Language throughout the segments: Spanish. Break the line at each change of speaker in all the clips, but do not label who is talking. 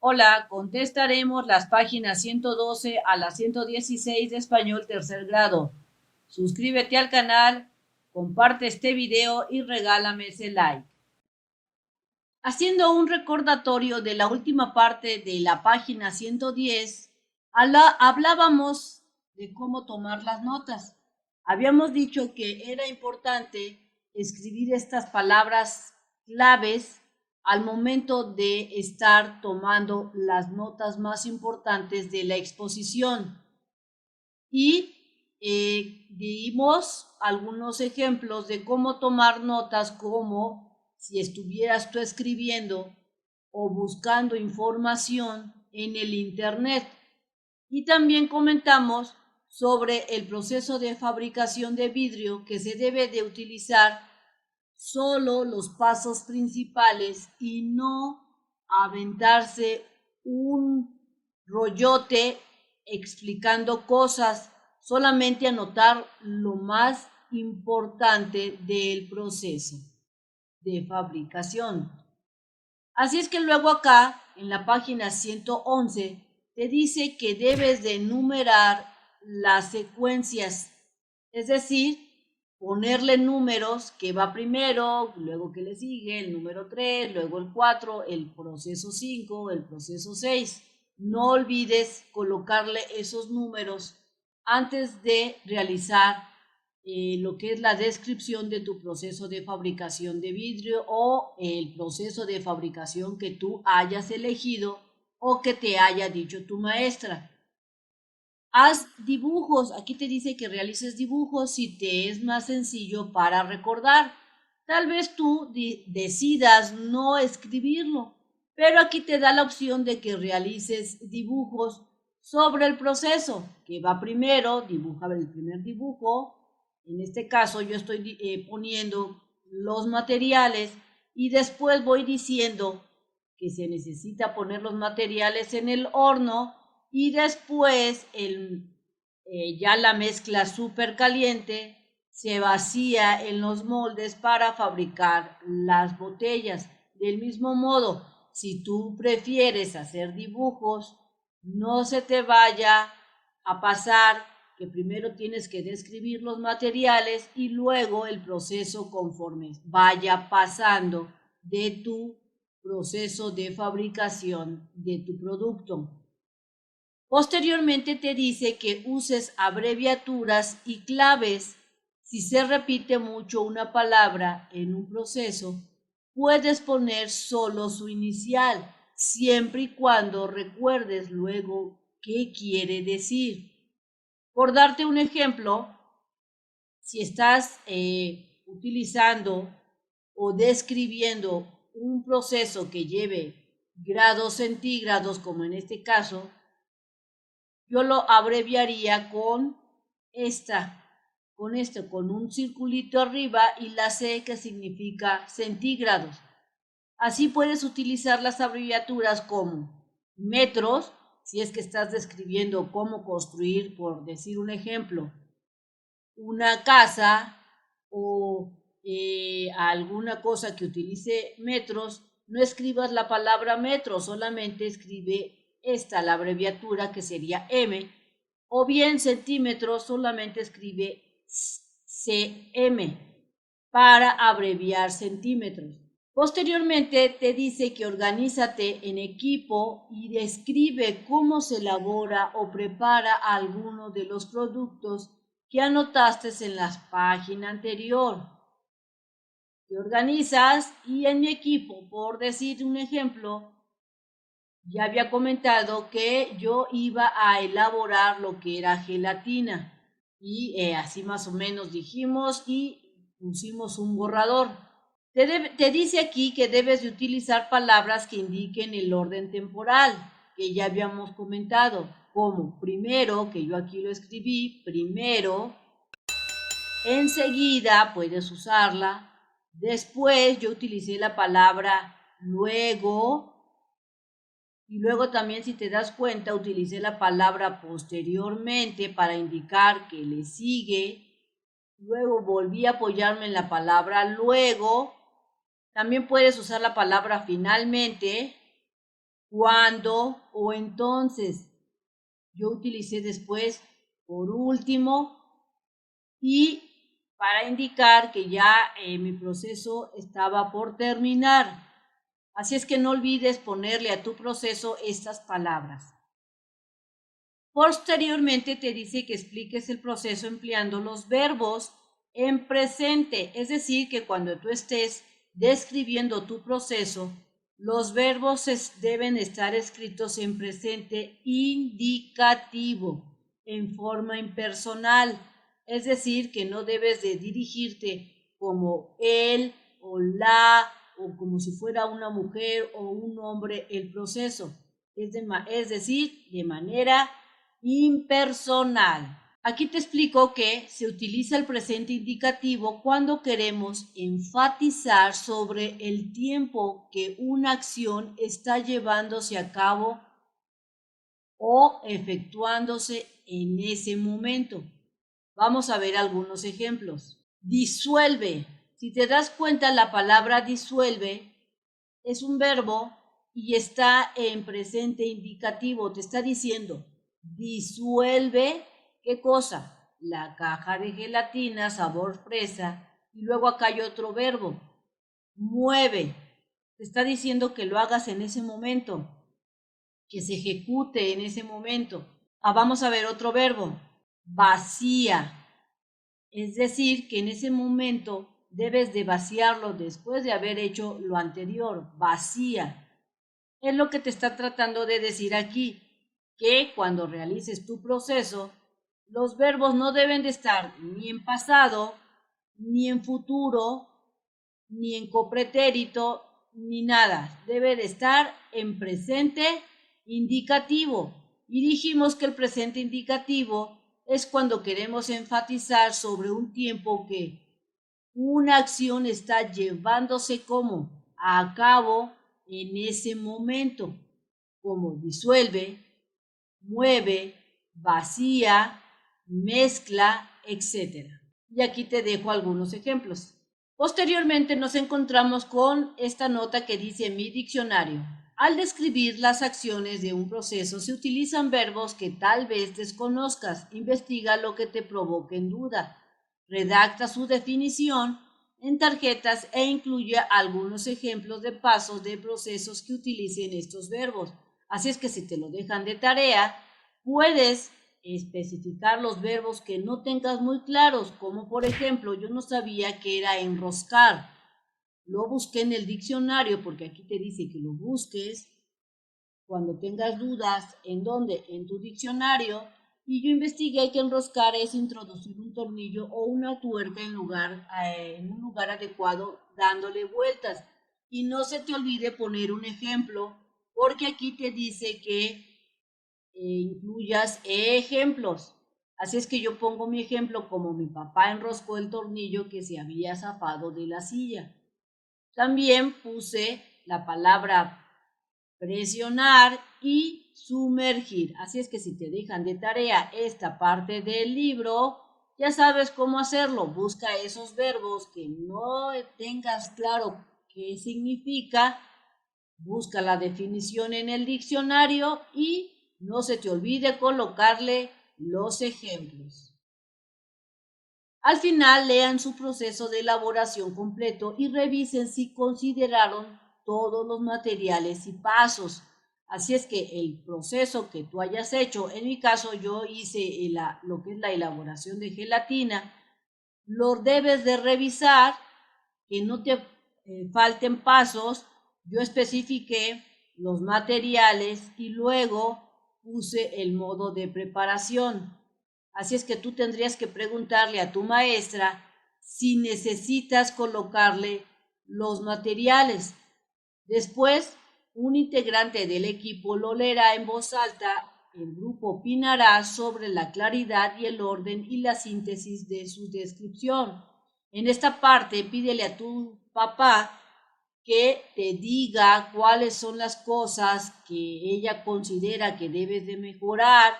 Hola, contestaremos las páginas 112 a la 116 de español tercer grado. Suscríbete al canal, comparte este video y regálame ese like. Haciendo un recordatorio de la última parte de la página 110, hablábamos de cómo tomar las notas. Habíamos dicho que era importante escribir estas palabras claves al momento de estar tomando las notas más importantes de la exposición. Y dimos algunos ejemplos de cómo tomar notas, como si estuvieras tú escribiendo o buscando información en el internet. Y también comentamos sobre el proceso de fabricación de vidrio, que se debe de utilizar solo los pasos principales y no aventarse un rollote explicando cosas, solamente anotar lo más importante del proceso de fabricación. Así es que luego acá, en la página 111, te dice que debes de numerar las secuencias, es decir, ponerle números, que va primero, luego que le sigue el número 3, luego el 4, el proceso 5, el proceso 6. No olvides colocarle esos números antes de realizar lo que es la descripción de tu proceso de fabricación de vidrio o el proceso de fabricación que tú hayas elegido o que te haya dicho tu maestra. Haz dibujos, aquí te dice que realices dibujos si te es más sencillo para recordar. Tal vez tú decidas no escribirlo, pero aquí te da la opción de que realices dibujos sobre el proceso, que va primero, dibuja el primer dibujo. En este caso yo estoy poniendo los materiales y después voy diciendo que se necesita poner los materiales en el horno y después ya la mezcla súper caliente se vacía en los moldes para fabricar las botellas. Del mismo modo, si tú prefieres hacer dibujos, no se te vaya a pasar que primero tienes que describir los materiales y luego el proceso conforme vaya pasando de tu proceso de fabricación de tu producto. Posteriormente te dice que uses abreviaturas y claves. Si se repite mucho una palabra en un proceso, puedes poner solo su inicial, siempre y cuando recuerdes luego qué quiere decir. Por darte un ejemplo, si estás utilizando o describiendo un proceso que lleve grados centígrados, como en este caso, yo lo abreviaría con con un circulito arriba y la C, que significa centígrados. Así puedes utilizar las abreviaturas como metros, si es que estás describiendo cómo construir, por decir un ejemplo, una casa o alguna cosa que utilice metros, no escribas la palabra metro, solamente escribe la abreviatura, que sería M, o bien centímetros, solamente escribe cm para abreviar centímetros. Posteriormente te dice que organízate en equipo y describe cómo se elabora o prepara alguno de los productos que anotaste en la página anterior. Te organizas y en mi equipo, por decir un ejemplo, ya había comentado que yo iba a elaborar lo que era gelatina y así más o menos dijimos y pusimos un borrador. Te dice aquí que debes de utilizar palabras que indiquen el orden temporal, que ya habíamos comentado, como primero, que yo aquí lo escribí, primero, enseguida puedes usarla, después yo utilicé la palabra luego, y luego también, si te das cuenta, utilicé la palabra posteriormente para indicar que le sigue. Luego volví a apoyarme en la palabra luego. También puedes usar la palabra finalmente cuando o entonces. Yo utilicé después por último y para indicar que ya mi proceso estaba por terminar. Así es que no olvides ponerle a tu proceso estas palabras. Posteriormente te dice que expliques el proceso empleando los verbos en presente, es decir, que cuando tú estés describiendo tu proceso, los verbos deben estar escritos en presente indicativo, en forma impersonal, es decir, que no debes de dirigirte como él o la o como si fuera una mujer o un hombre el proceso, es decir, de manera impersonal. Aquí te explico que se utiliza el presente indicativo cuando queremos enfatizar sobre el tiempo que una acción está llevándose a cabo o efectuándose en ese momento. Vamos a ver algunos ejemplos. Disuelve. Si te das cuenta, la palabra disuelve es un verbo y está en presente indicativo. Te está diciendo, disuelve, ¿qué cosa? La caja de gelatina sabor fresa. Y luego acá hay otro verbo, mueve. Te está diciendo que lo hagas en ese momento, que se ejecute en ese momento. Vamos a ver otro verbo, vacía. Es decir, que en ese momento debes de vaciarlo después de haber hecho lo anterior, vacía. Es lo que te está tratando de decir aquí, que cuando realices tu proceso, los verbos no deben de estar ni en pasado, ni en futuro, ni en copretérito, ni nada. Debe de estar en presente indicativo. Y dijimos que el presente indicativo es cuando queremos enfatizar sobre un tiempo que una acción está llevándose como a cabo en ese momento, como disuelve, mueve, vacía, mezcla, etc. Y aquí te dejo algunos ejemplos. Posteriormente nos encontramos con esta nota que dice mi diccionario. Al describir las acciones de un proceso se utilizan verbos que tal vez desconozcas. Investiga lo que te provoque en duda. Redacta su definición en tarjetas e incluye algunos ejemplos de pasos de procesos que utilicen estos verbos. Así es que si te lo dejan de tarea, puedes especificar los verbos que no tengas muy claros, como por ejemplo, yo no sabía que era enroscar. Lo busqué en el diccionario porque aquí te dice que lo busques cuando tengas dudas. ¿En dónde? En tu diccionario. Y yo investigué que enroscar es introducir un tornillo o una tuerca en un lugar adecuado dándole vueltas. Y no se te olvide poner un ejemplo porque aquí te dice que incluyas ejemplos. Así es que yo pongo mi ejemplo como mi papá enroscó el tornillo que se había zafado de la silla. También puse la palabra presionar y sumergir. Así es que si te dejan de tarea esta parte del libro, ya sabes cómo hacerlo. Busca esos verbos que no tengas claro qué significa. Busca la definición en el diccionario y no se te olvide colocarle los ejemplos. Al final, lean su proceso de elaboración completo y revisen si consideraron todos los materiales y pasos. Así es que el proceso que tú hayas hecho, en mi caso yo hice lo que es la elaboración de gelatina, lo debes de revisar, que no te falten pasos. Yo especifiqué los materiales y luego puse el modo de preparación. Así es que tú tendrías que preguntarle a tu maestra si necesitas colocarle los materiales. Después, un integrante del equipo lo leerá en voz alta. El grupo opinará sobre la claridad y el orden y la síntesis de su descripción. En esta parte, pídele a tu papá que te diga cuáles son las cosas que ella considera que debes de mejorar,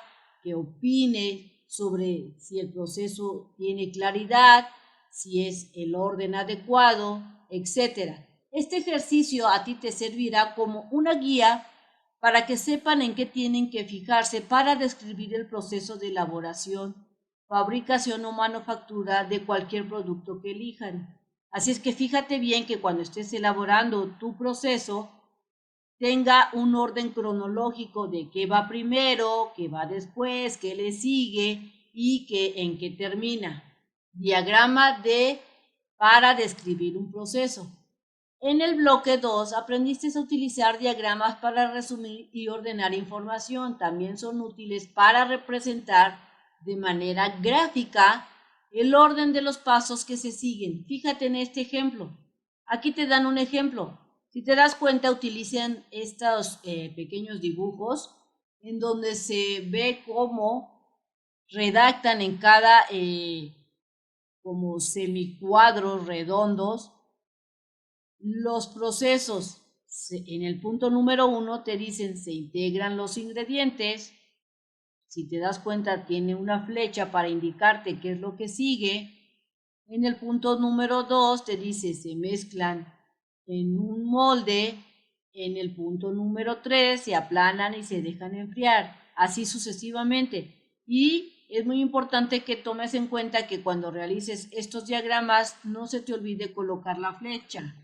que opine sobre si el proceso tiene claridad, si es el orden adecuado, etc. Este ejercicio a ti te servirá como una guía para que sepan en qué tienen que fijarse para describir el proceso de elaboración, fabricación o manufactura de cualquier producto que elijan. Así es que fíjate bien que cuando estés elaborando tu proceso, tenga un orden cronológico de qué va primero, qué va después, qué le sigue y en qué termina. Diagrama para describir un proceso. En el bloque 2 aprendiste a utilizar diagramas para resumir y ordenar información. También son útiles para representar de manera gráfica el orden de los pasos que se siguen. Fíjate en este ejemplo. Aquí te dan un ejemplo. Si te das cuenta, utilizan estos pequeños dibujos en donde se ve cómo redactan en cada como semicuadros redondos los procesos. En el punto número 1 te dicen se integran los ingredientes. Si te das cuenta, tiene una flecha para indicarte qué es lo que sigue. En el punto número 2 te dice se mezclan en un molde. En el punto número 3 se aplanan y se dejan enfriar. Así sucesivamente. Y es muy importante que tomes en cuenta que cuando realices estos diagramas no se te olvide colocar la flecha.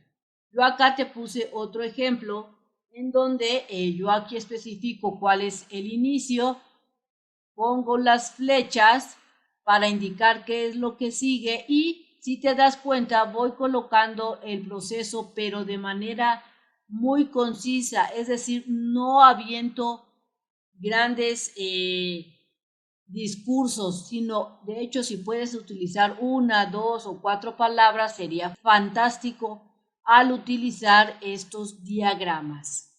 Yo acá te puse otro ejemplo en donde yo aquí especifico cuál es el inicio, pongo las flechas para indicar qué es lo que sigue y si te das cuenta voy colocando el proceso pero de manera muy concisa, es decir, no aviento grandes discursos, sino de hecho si puedes utilizar una, dos o cuatro palabras sería fantástico al utilizar estos diagramas.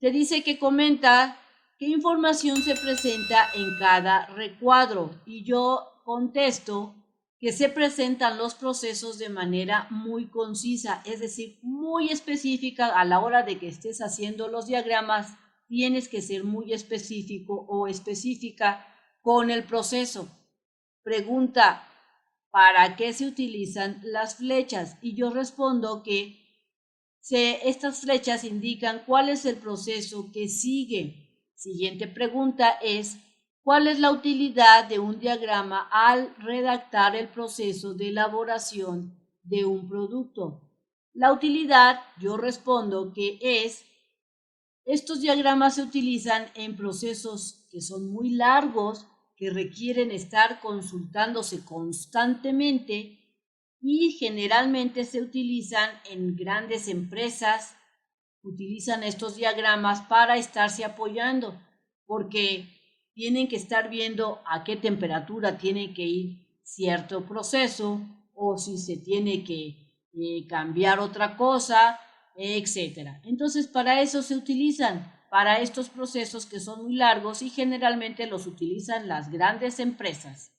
Te dice que comenta qué información se presenta en cada recuadro y yo contesto que se presentan los procesos de manera muy concisa, es decir, muy específica a la hora de que estés haciendo los diagramas. Tienes que ser muy específico o específica con el proceso. Pregunta, ¿para qué se utilizan las flechas? Y yo respondo que estas flechas indican cuál es el proceso que sigue. Siguiente pregunta es, ¿cuál es la utilidad de un diagrama al redactar el proceso de elaboración de un producto? La utilidad, yo respondo que estos diagramas se utilizan en procesos que son muy largos, que requieren estar consultándose constantemente y generalmente se utilizan en grandes empresas, utilizan estos diagramas para estarse apoyando, porque tienen que estar viendo a qué temperatura tiene que ir cierto proceso o si se tiene que cambiar otra cosa, etcétera. Entonces, para eso se utilizan, para estos procesos que son muy largos y generalmente los utilizan las grandes empresas.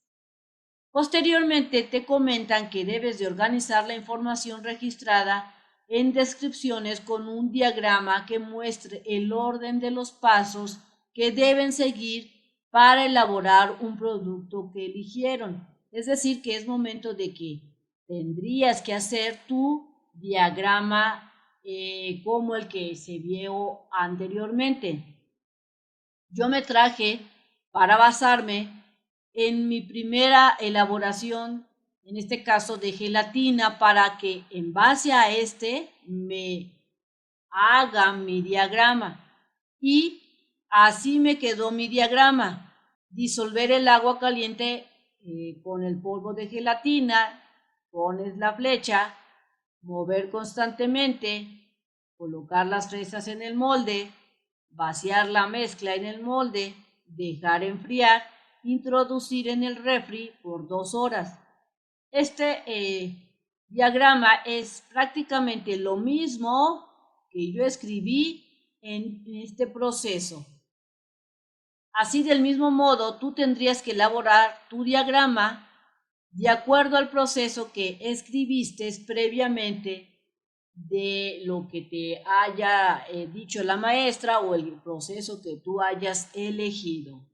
Posteriormente te comentan que debes de organizar la información registrada en descripciones con un diagrama que muestre el orden de los pasos que deben seguir para elaborar un producto que eligieron. Es decir, que es momento de que tendrías que hacer tu diagrama como el que se vio anteriormente. Yo me traje para basarme en mi primera elaboración, en este caso de gelatina, para que en base a me haga mi diagrama. Y así me quedó mi diagrama. Disolver el agua caliente con el polvo de gelatina, pones la flecha, mover constantemente, colocar las fresas en el molde, vaciar la mezcla en el molde, dejar enfriar, introducir en el refri por 2 horas. Este diagrama es prácticamente lo mismo que yo escribí en este proceso. Así del mismo modo, tú tendrías que elaborar tu diagrama de acuerdo al proceso que escribiste previamente de lo que te haya dicho la maestra o el proceso que tú hayas elegido.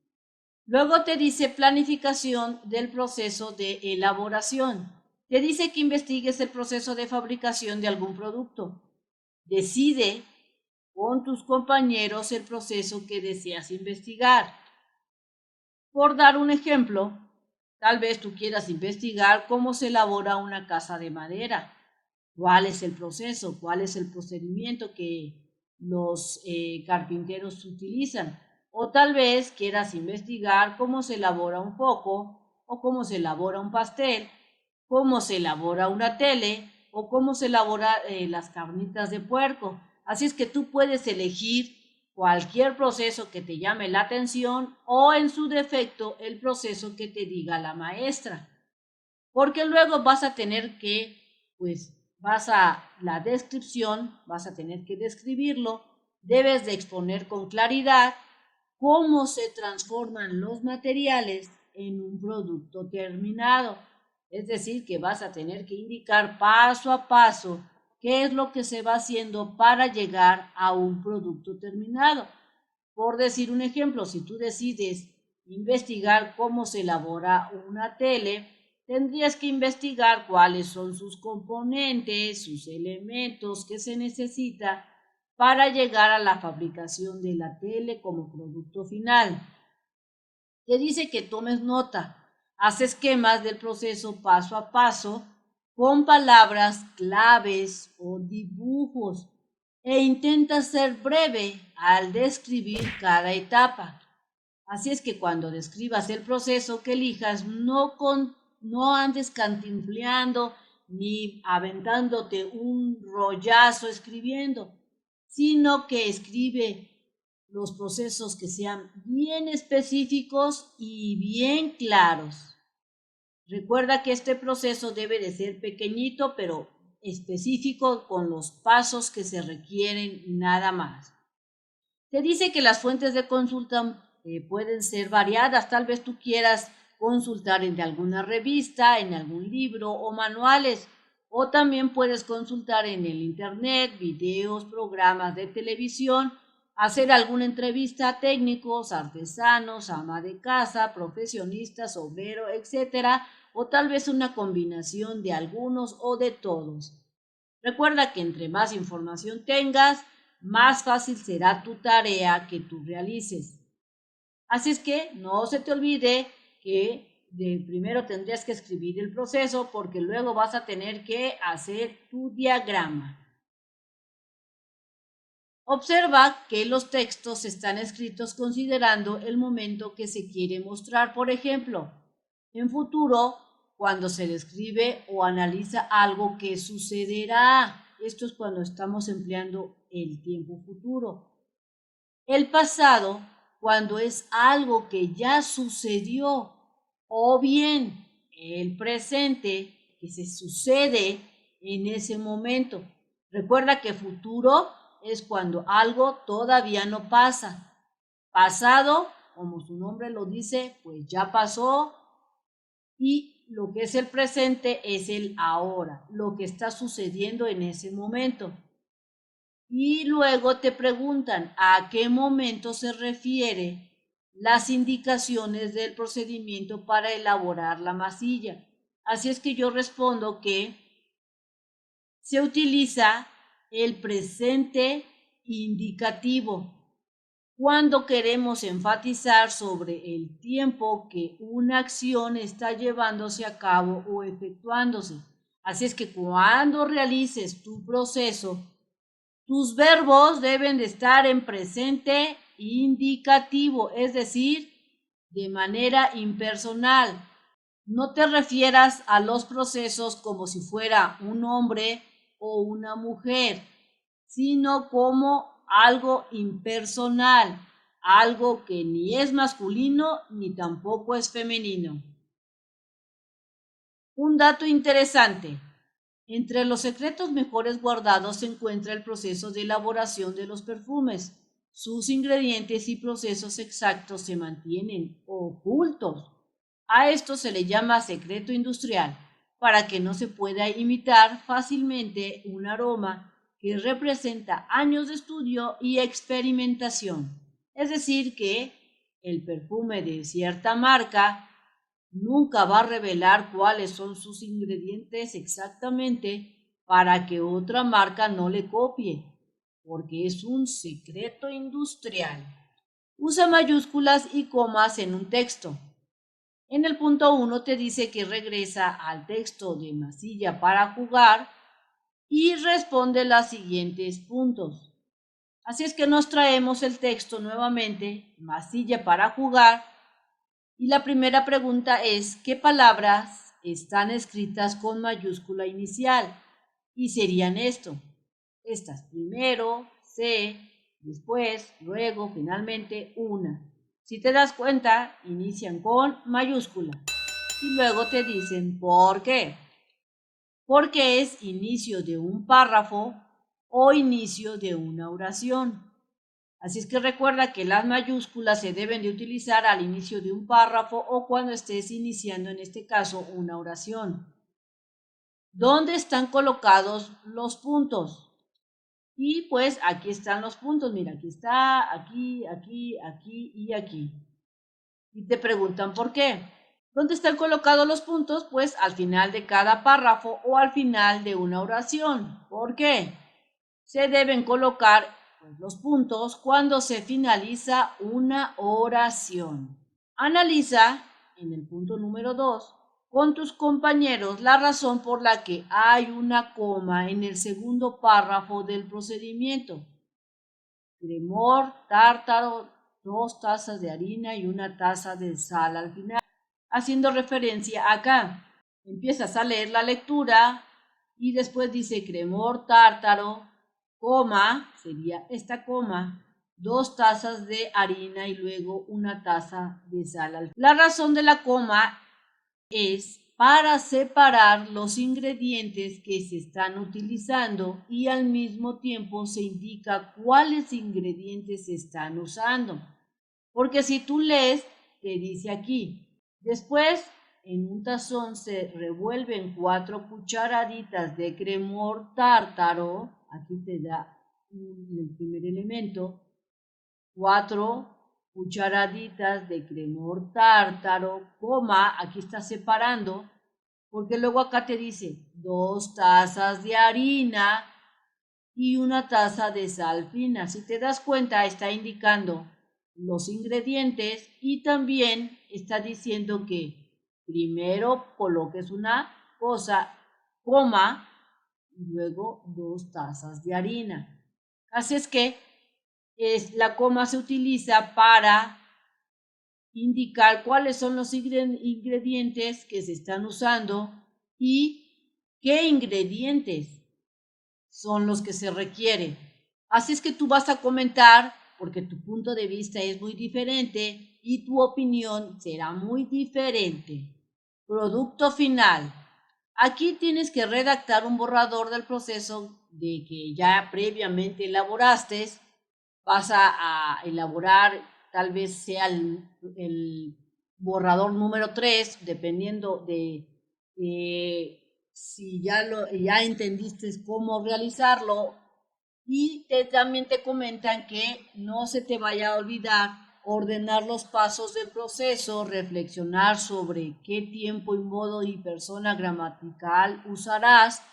Luego te dice planificación del proceso de elaboración. Te dice que investigues el proceso de fabricación de algún producto. Decide con tus compañeros el proceso que deseas investigar. Por dar un ejemplo, tal vez tú quieras investigar cómo se elabora una casa de madera, cuál es el proceso, cuál es el procedimiento que los carpinteros utilizan. O tal vez quieras investigar cómo se elabora un foco o cómo se elabora un pastel, cómo se elabora una tele o cómo se elabora las carnitas de puerco. Así es que tú puedes elegir cualquier proceso que te llame la atención o en su defecto el proceso que te diga la maestra. Porque luego vas a tener que, pues, vas a la descripción, vas a tener que describirlo, debes de exponer con claridad cómo se transforman los materiales en un producto terminado. Es decir, que vas a tener que indicar paso a paso qué es lo que se va haciendo para llegar a un producto terminado. Por decir un ejemplo, si tú decides investigar cómo se elabora una tele, tendrías que investigar cuáles son sus componentes, sus elementos que se necesita para llegar a la fabricación de la tele como producto final. Te dice que tomes nota, haz esquemas del proceso paso a paso con palabras claves o dibujos e intenta ser breve al describir cada etapa. Así es que cuando describas el proceso que elijas, no andes cantinfleando ni aventándote un rollazo escribiendo, sino que escribe los procesos que sean bien específicos y bien claros. Recuerda que este proceso debe de ser pequeñito, pero específico con los pasos que se requieren nada más. Te dice que las fuentes de consulta pueden ser variadas. Tal vez tú quieras consultar en alguna revista, en algún libro o manuales. O también puedes consultar en el internet, videos, programas de televisión, hacer alguna entrevista a técnicos, artesanos, ama de casa, profesionistas, obrero, etcétera, o tal vez una combinación de algunos o de todos. Recuerda que entre más información tengas, más fácil será tu tarea que tú realices. Así es que no se te olvide que primero tendrías que escribir el proceso porque luego vas a tener que hacer tu diagrama. Observa que los textos están escritos considerando el momento que se quiere mostrar. Por ejemplo, en futuro, cuando se describe o analiza algo que sucederá. Esto es cuando estamos empleando el tiempo futuro. El pasado, cuando es algo que ya sucedió. O bien el presente, que se sucede en ese momento. Recuerda que futuro es cuando algo todavía no pasa. Pasado, como su nombre lo dice, pues ya pasó. Y lo que es el presente es el ahora, lo que está sucediendo en ese momento. Y luego te preguntan a qué momento se refiere las indicaciones del procedimiento para elaborar la masilla. Así es que yo respondo que se utiliza el presente indicativo cuando queremos enfatizar sobre el tiempo que una acción está llevándose a cabo o efectuándose. Así es que cuando realices tu proceso, tus verbos deben de estar en presente indicativo, es decir, de manera impersonal. No te refieras a los procesos como si fuera un hombre o una mujer, sino como algo impersonal, algo que ni es masculino ni tampoco es femenino. Un dato interesante. Entre los secretos mejores guardados se encuentra el proceso de elaboración de los perfumes. Sus ingredientes y procesos exactos se mantienen ocultos. A esto se le llama secreto industrial, para que no se pueda imitar fácilmente un aroma que representa años de estudio y experimentación. Es decir, que el perfume de cierta marca nunca va a revelar cuáles son sus ingredientes exactamente para que otra marca no le copie. porque es un secreto industrial. Usa mayúsculas y comas en un texto. En el punto 1 te dice que regresa al texto de Masilla para jugar y responde los siguientes puntos. Así es que nos traemos el texto nuevamente, Masilla para jugar, y la primera pregunta es, ¿qué palabras están escritas con mayúscula inicial? Y serían estas, primero, C, después, luego, finalmente, una. Si te das cuenta, inician con mayúscula y luego te dicen ¿por qué? Porque es inicio de un párrafo o inicio de una oración. Así es que recuerda que las mayúsculas se deben de utilizar al inicio de un párrafo o cuando estés iniciando, en este caso, una oración. ¿Dónde están colocados los puntos? Y pues aquí están los puntos, mira, aquí está, aquí, aquí, aquí y aquí. Y te preguntan por qué. ¿Dónde están colocados los puntos? Pues al final de cada párrafo o al final de una oración. ¿Por qué? Se deben colocar pues, los puntos cuando se finaliza una oración. Analiza en el punto número 2 con tus compañeros la razón por la que hay una coma en el segundo párrafo del procedimiento. Cremor, tártaro, 2 tazas de harina y 1 taza de sal al final, haciendo referencia acá. Empiezas a leer la lectura y después dice cremor, tártaro, coma, sería esta coma, 2 tazas de harina y luego 1 taza de sal al final. La razón de la coma es para separar los ingredientes que se están utilizando y al mismo tiempo se indica cuáles ingredientes se están usando. Porque si tú lees, te dice aquí, después en un tazón se revuelven 4 cucharaditas de cremor tártaro, aquí te da el primer elemento, 4 cucharaditas de cremor tártaro, coma, aquí está separando, porque luego acá te dice 2 tazas de harina y 1 taza de sal fina. Si te das cuenta, está indicando los ingredientes y también está diciendo que primero coloques una cosa, coma, y luego 2 tazas de harina. Así es que la coma se utiliza para indicar cuáles son los ingredientes que se están usando y qué ingredientes son los que se requieren. Así es que tú vas a comentar porque tu punto de vista es muy diferente y tu opinión será muy diferente. Producto final. Aquí tienes que redactar un borrador del proceso de que ya previamente elaboraste. Vas a elaborar, tal vez sea el borrador número 3, dependiendo de si ya entendiste cómo realizarlo. Y también te comentan que no se te vaya a olvidar ordenar los pasos del proceso, reflexionar sobre qué tiempo y modo y persona gramatical usarás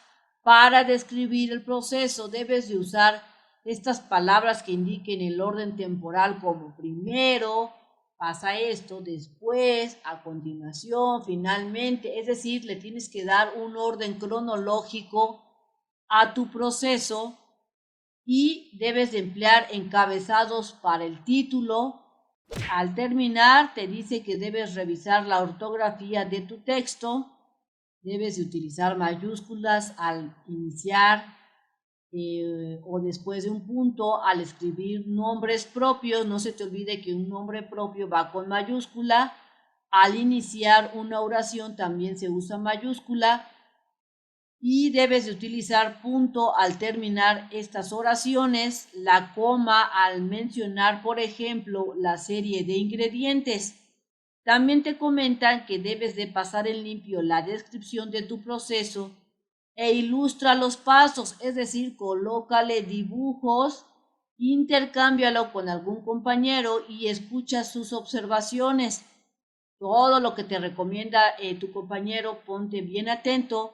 para describir el proceso. Debes de usar estas palabras que indiquen el orden temporal como primero, pasa esto, después, a continuación, finalmente. Es decir, le tienes que dar un orden cronológico a tu proceso y debes de emplear encabezados para el título. Al terminar, te dice que debes revisar la ortografía de tu texto, debes de utilizar mayúsculas al iniciar o después de un punto, al escribir nombres propios, no se te olvide que un nombre propio va con mayúscula. Al iniciar una oración también se usa mayúscula y debes de utilizar punto al terminar estas oraciones, la coma al mencionar, por ejemplo, la serie de ingredientes. También te comentan que debes de pasar en limpio la descripción de tu proceso e ilustra los pasos, es decir, colócale dibujos, intercámbialo con algún compañero y escucha sus observaciones. Todo lo que te recomienda tu compañero, ponte bien atento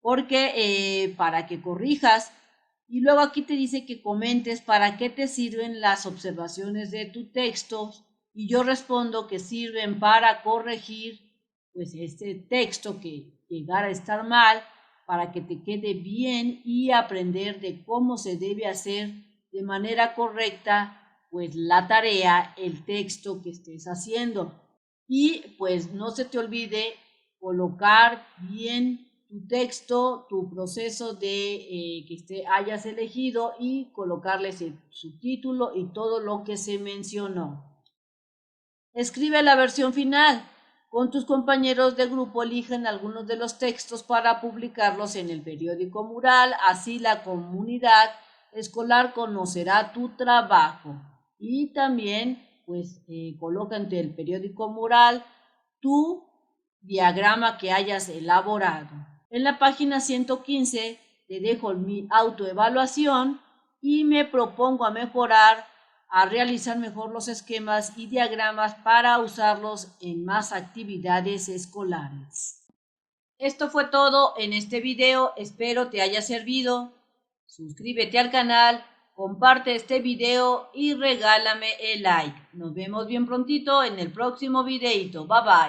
porque para que corrijas Y luego aquí te dice que comentes para qué te sirven las observaciones de tu texto y yo respondo que sirven para corregir pues este texto que llegara a estar mal, para que te quede bien y aprender de cómo se debe hacer de manera correcta pues la tarea, el texto que estés haciendo. Y pues no se te olvide colocar bien tu texto, tu proceso de que hayas elegido y colocarles el subtítulo y todo lo que se mencionó. Escribe la versión final. Con tus compañeros de grupo eligen algunos de los textos para publicarlos en el periódico mural, así la comunidad escolar conocerá tu trabajo. Y también pues coloca ante el periódico mural tu diagrama que hayas elaborado. En la página 115 te dejo mi autoevaluación y me propongo a mejorar, a realizar mejor los esquemas y diagramas para usarlos en más actividades escolares. Esto fue todo en este video, espero te haya servido. Suscríbete al canal, comparte este video y regálame el like. Nos vemos bien prontito en el próximo videito. Bye bye.